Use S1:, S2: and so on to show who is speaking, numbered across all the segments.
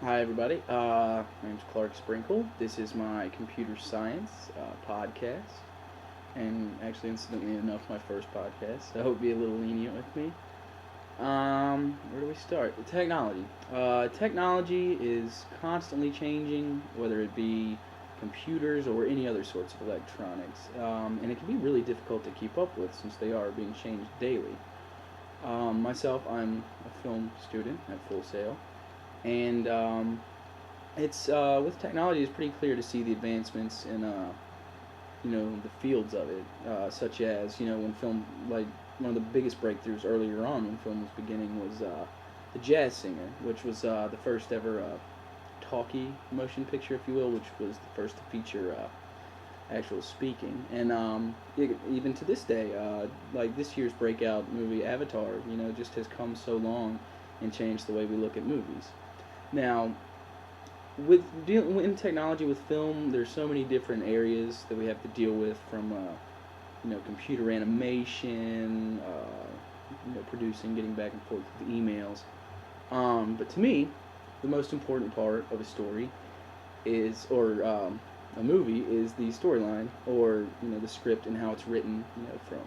S1: Hi, everybody. My name's Clark Sprinkle. This is my computer science podcast, and actually, incidentally enough, my first podcast. So I hope you'll be a little lenient with me. Where do we start? Technology. Technology is constantly changing, whether it be computers or any other sorts of electronics, and it can be really difficult to keep up with since they are being changed daily. Myself, I'm a film student at Full Sail, and it's with technology, it's pretty clear to see the advancements in the fields of it, such as when film like one of the biggest breakthroughs earlier on when film was beginning was the Jazz Singer, which was the first ever talkie motion picture, if you will, which was the first to feature actual speaking, and even to this day, like this year's breakout movie Avatar, just has come so long and changed the way we look at movies. Now, with dealing in technology with film, there's so many different areas that we have to deal with, from computer animation, producing, getting back and forth with emails. But to me, the most important part of a story is, or a movie, is the storyline, or the script and how it's written. From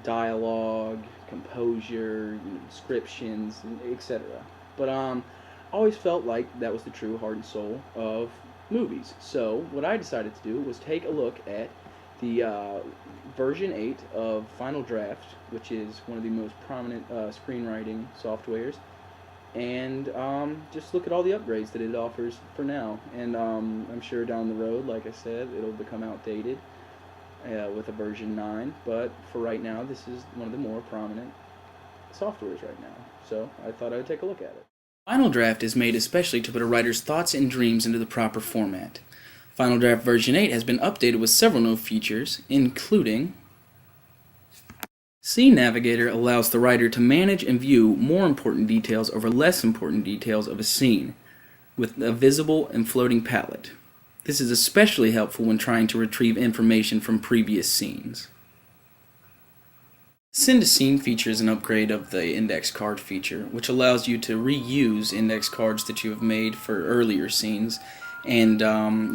S1: dialogue, composure, descriptions, etc. But I always felt like that was the true heart and soul of movies. So what I decided to do was take a look at the version 8 of Final Draft, which is one of the most prominent screenwriting softwares, and just look at all the upgrades that it offers for now. And I'm sure down the road, like I said, it'll become outdated with a version 9, but for right now, this is one of the more prominent softwares right now. So I thought I would take a look at it. Final Draft is made especially to put a writer's thoughts and dreams into the proper format. Final Draft version 8 has been updated with several new features, including Scene Navigator allows the writer to manage and view more important details over less important details of a scene, with a visible and floating palette. This is especially helpful when trying to retrieve information from previous scenes. Send to Scene features an upgrade of the index card feature, which allows you to reuse index cards that you have made for earlier scenes, and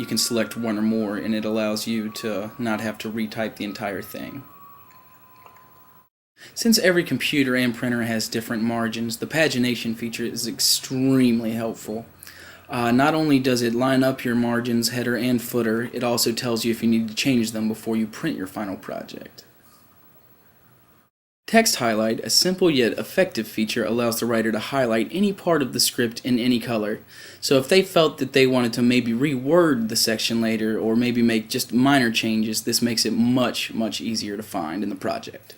S1: you can select one or more, and it allows you to not have to retype the entire thing. Since every computer and printer has different margins, the pagination feature is extremely helpful. Not only does it line up your margins, header, and footer, it also tells you if you need to change them before you print your final project. Text Highlight, a simple yet effective feature, allows the writer to highlight any part of the script in any color. So if they felt that they wanted to maybe reword the section later, or maybe make just minor changes, this makes it much, much easier to find in the project.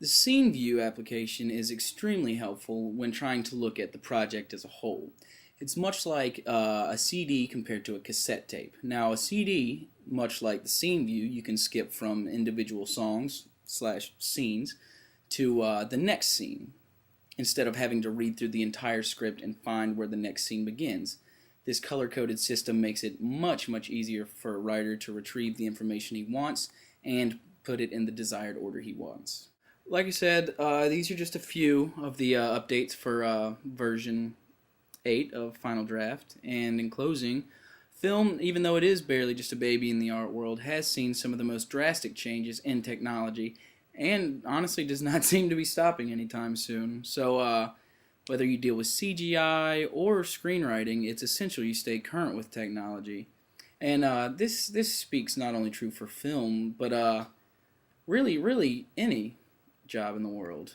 S1: The Scene View application is extremely helpful when trying to look at the project as a whole. It's much like a CD compared to a cassette tape. Now, a CD, much like the Scene View, you can skip from individual songs / scenes to the next scene, instead of having to read through the entire script and find where the next scene begins. This color-coded system makes it much, much easier for a writer to retrieve the information he wants and put it in the desired order he wants. Like I said, these are just a few of the updates for version 8 of Final Draft. And in closing, film, even though it is barely just a baby in the art world, has seen some of the most drastic changes in technology, and honestly does not seem to be stopping anytime soon. So whether you deal with CGI or screenwriting, it's essential you stay current with technology. And this speaks not only true for film, but really any job in the world.